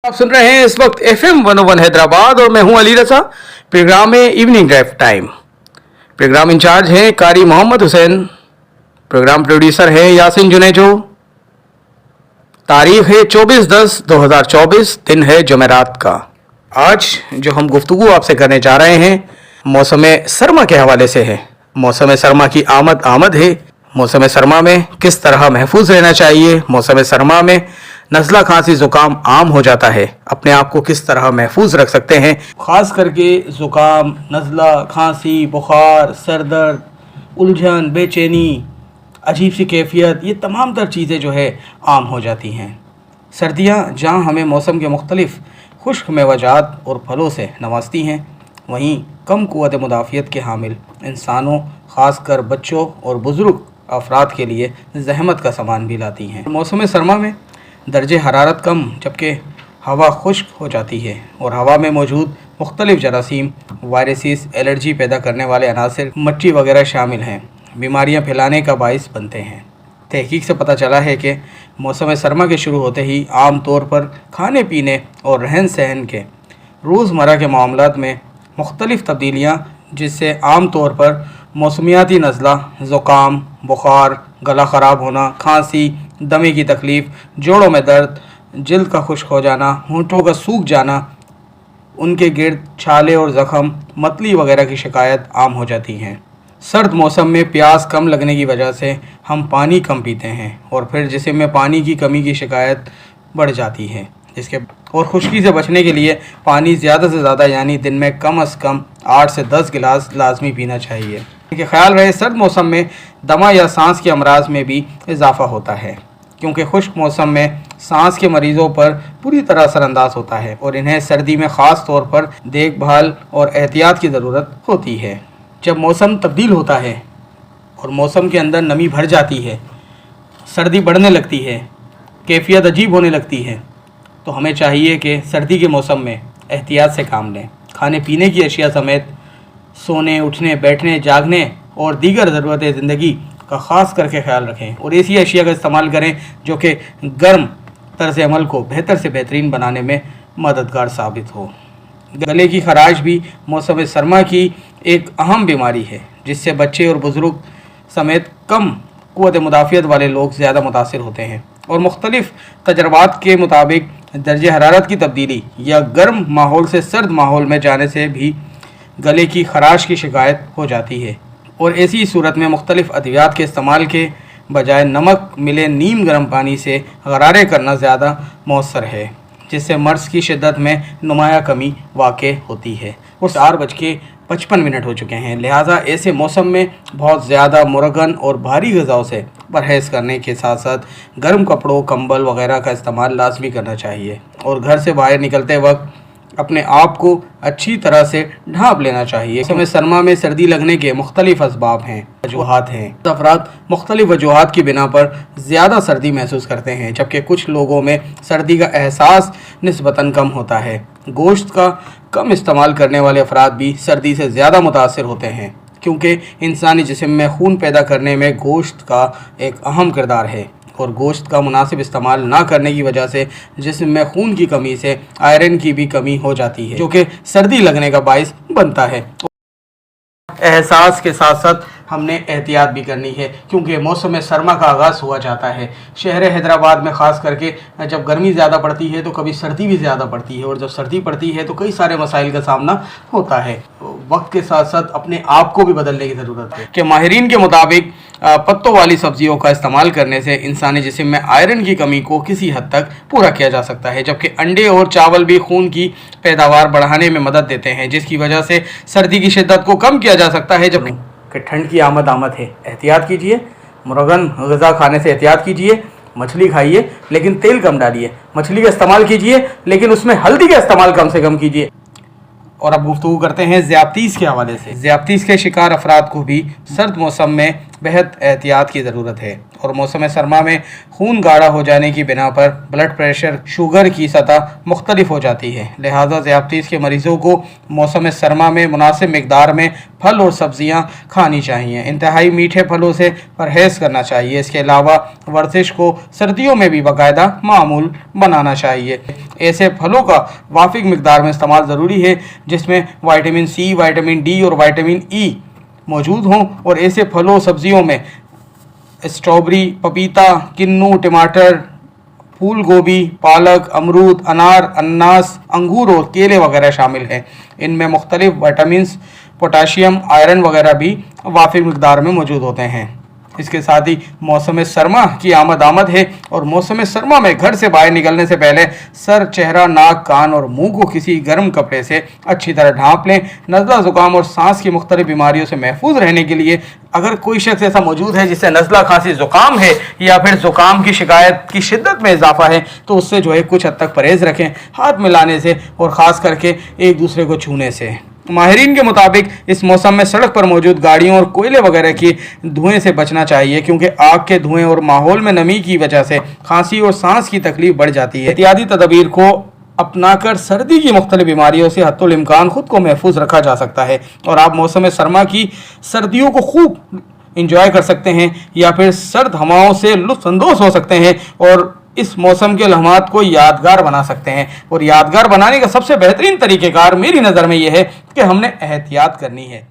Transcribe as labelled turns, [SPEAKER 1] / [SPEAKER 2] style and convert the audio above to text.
[SPEAKER 1] आप सुन रहे हैं इस वक्त FM 101 हैदराबाद और मैं हूं अली रजा। प्रोग्राम में evening drive time. Programme in charge हैं कारी मोहम्मद हुसैन। प्रोग्राम प्रोड्यूसर है यासिन जुनेजो। तारीख है 24/10/2024, दिन है जुमेरात का। आज जो हम गुफ्तगू आपसे करने जा रहे हैं मौसम सरमा के हवाले से है। मौसम सरमा की आमद है। मौसम सरमा में किस तरह महफूज रहना चाहिए, मौसम सरमा में नज़ला खांसी ज़ुकाम आम हो जाता है, अपने आप को किस तरह महफूज रख सकते हैं। ख़ास करके ज़ुकाम, नज़ला खांसी, बुखार, सर दर्द, उलझन, बेचैनी, अजीब सी कैफियत, ये तमाम तर चीज़ें जो है आम हो जाती हैं। सर्दियाँ जहाँ हमें मौसम के मुख्तलिफ़ खुश्क मेवाजात और फलों से नवाजती हैं, वहीं कम क़ुव्वत मुदाफ़ियत के हामिल इंसानों, ख़ास कर बच्चों और बुज़ुर्ग अफराद के लिए ज़हमत का सामान भी लाती हैं। मौसम सरमा में दर्जे हरारत कम जबकि हवा खुश्क हो जाती है और हवा में मौजूद मुख्तलिफ़ जरासीम, वायरसेस, एलर्जी पैदा करने वाले अनासर, मट्टी वगैरह शामिल हैं, बीमारियां फैलाने का बाइस बनते हैं। तहकीक से पता चला है कि मौसम सरमा के शुरू होते ही आम तौर पर खाने पीने और रहन सहन के रोज़मर्रा के मामलात में मुख्तलिफ़ तब्दीलियाँ, जिससे आम तौर पर मौसमियाती नज़ला, ज़ुकाम, बुखार, गला ख़राब होना, खांसी, दमे की तकलीफ़, जोड़ों में दर्द, जल्द का खुश्क हो जाना, होंठों का सूख जाना, उनके गिर्द छाले और ज़ख़म, मतली वगैरह की शिकायत आम हो जाती हैं। सर्द मौसम में प्यास कम लगने की वजह से हम पानी कम पीते हैं और फिर जिस्म में पानी की कमी की शिकायत बढ़ जाती है। इसके और खुश्की से बचने के लिए पानी ज़्यादा से ज़्यादा यानी दिन में कम अज़ कम 8 से 10 गिलास लाजमी पीना चाहिए। कि ख्याल रहे सर्द मौसम में दमा या सांस के अमराज में भी इजाफ़ा होता है, क्योंकि खुश्क मौसम में सांस के मरीज़ों पर पूरी तरह असरअंदाज होता है और इन्हें सर्दी में ख़ास तौर पर देखभाल और एहतियात की ज़रूरत होती है। जब मौसम तब्दील होता है और मौसम के अंदर नमी भर जाती है, सर्दी बढ़ने लगती है, कैफियत अजीब होने लगती है, तो हमें चाहिए कि सर्दी के मौसम में एहतियात से काम लें। खाने पीने की अशिया समेत सोने, उठने, बैठने, जागने और दीगर ज़रूरत ज़िंदगी का ख़ास करके ख्याल रखें और ऐसी अशिया का इस्तेमाल करें जो कि गर्म तर्ज़ अमल को बेहतर से बेहतरीन बनाने में मददगार साबित हो। गले की खराश भी मौसम सरमा की एक अहम बीमारी है, जिससे बच्चे और बुज़ुर्ग समेत कम क़ुव्वत मुदाफ़ियत वाले लोग ज़्यादा मुतासिर होते हैं और मुख्तलिफ़ तजर्बात के मुताबिक दर्जे हरारत की तब्दीली या गर्म माहौल से सर्द माहौल में जाने से भी गले की खराश की शिकायत हो जाती है और ऐसी सूरत में मुख्तलिफ़ अद्वियात के इस्तेमाल के बजाय नमक मिले नीम गर्म पानी से गरारे करना ज़्यादा मौसर है, जिससे मर्ज़ की शिद्दत में नुमाया कमी वाक़ई होती है। उस 4:55 हो चुके हैं, लिहाजा ऐसे मौसम में बहुत ज़्यादा मुरगन और भारी ग़िज़ाओं से परहेज़ करने के साथ साथ गर्म कपड़ों, कंबल वगैरह का इस्तेमाल लाजमी करना चाहिए और घर से बाहर निकलते वक्त अपने आप को अच्छी तरह से ढाँप लेना चाहिए। मौसम सरमा में सर्दी लगने के मुख्तलिफ़ असबाब हैं, वजूहात हैं। अफराद मुख्तलिफ़ वजूहात की बिना पर ज़्यादा सर्दी महसूस करते हैं, जबकि कुछ लोगों में सर्दी का एहसास निस्बतन कम होता है। गोश्त का कम इस्तेमाल करने वाले अफराद भी सर्दी से ज़्यादा मुतासिर होते हैं, क्योंकि इंसानी जिस्म में खून पैदा करने में गोश्त का एक अहम किरदार है और गोश्त का मुनासिब इस्तेमाल ना करने की वजह से जिस्म में खून की कमी से आयरन की भी कमी हो जाती है, जो कि सर्दी लगने का बाइस बनता है। एहसास के साथ साथ हमने एहतियात भी करनी है, क्योंकि मौसम सरमा का आगाज़ हुआ जाता है। शहर हैदराबाद में ख़ास करके जब गर्मी ज़्यादा पड़ती है तो कभी सर्दी भी ज़्यादा पड़ती है और जब सर्दी पड़ती है तो कई सारे मसाइल का सामना होता है। वक्त के साथ साथ अपने आप को भी बदलने की ज़रूरत है कि माहिरीन के मुताबिक पत्तों वाली सब्जियों का इस्तेमाल करने से इंसानी जिस्म में आयरन की कमी को किसी हद तक पूरा किया जा सकता है, जबकि अंडे और चावल भी खून की पैदावार बढ़ाने में मदद देते हैं, जिसकी वजह से सर्दी की शिद्दत को कम किया जा सकता है। जब कि ठंड की आमद है, एहतियात कीजिए, मुरगन ग़िज़ा खाने से एहतियात कीजिए, मछली खाइए लेकिन तेल कम डालिए, मछली का इस्तेमाल कीजिए लेकिन उसमें हल्दी का इस्तेमाल कम से कम कीजिए। और अब गुफ्तगू करते हैं ज़्यादतीज़ के हवाले से। ज़्यादतीज़ के शिकार अफराद को भी सर्द मौसम में बेहद एहतियात की ज़रूरत है। और मौसम सरमा में खून गाढ़ा हो जाने की बिना पर ब्लड प्रेशर, शुगर की सतह मुख्तलिफ हो जाती है। लिहाजा ज़ियादतीस के मरीज़ों को मौसम सरमा में मुनासिब मिकदार में फल और सब्ज़ियाँ खानी चाहिए। इंतहाई मीठे फलों से परहेज़ करना चाहिए। इसके अलावा वर्जिश को सर्दियों में भी बाकायदा मामूल बनाना चाहिए। ऐसे फलों का वाफिक मिकदार में इस्तेमाल ज़रूरी है जिसमें विटामिन सी, विटामिन डी और विटामिन ई मौजूद हों। और ऐसे फलों सब्जियों में स्ट्रॉबेरी, पपीता, किन्नू, टमाटर, फूल गोभी, पालक, अमरूद, अनार, अनानास, अंगूर और केले वगैरह शामिल हैं। इनमें मुख्तलिफ विटामिन्स, पोटाशियम, आयरन वगैरह भी वाफिक मिकदार में मौजूद होते हैं। इसके साथ ही मौसम सरमा की आमद है और मौसम सरमा में घर से बाहर निकलने से पहले सर, चेहरा, नाक, कान और मुंह को किसी गर्म कपड़े से अच्छी तरह ढांप लें। नज़ला, ज़ुकाम और सांस की मुख्तलिफ बीमारियों से महफूज रहने के लिए अगर कोई शख्स ऐसा मौजूद है जिससे नज़ला, खांसी, ज़ुकाम है या फिर ज़ुकाम की शिकायत की शिद्दत में इजाफा है तो उससे जो है कुछ हद तक परहेज़ रखें, हाथ मिलाने से और ख़ास करके एक दूसरे को छूने से। माहिरीन के मुताबिक इस मौसम में सड़क पर मौजूद गाड़ियों और कोयले वगैरह की धुएं से बचना चाहिए क्योंकि आग के धुएं और माहौल में नमी की वजह से खांसी और सांस की तकलीफ बढ़ जाती है। एहतियाती तदबीर को अपनाकर सर्दी की मुख्तलिफ बीमारियों से हत्तुल इम्कान खुद को महफूज रखा जा सकता है और आप मौसम सरमा की सर्दियों को खूब इंजॉय कर सकते हैं या फिर सर्द हवाओं से लुत्फ़अंदोज़ हो सकते हैं और इस मौसम के लम्हात को यादगार बना सकते हैं। और यादगार बनाने का सबसे बेहतरीन तरीक़ेकार मेरी नज़र में यह है कि हमने एहतियात करनी है।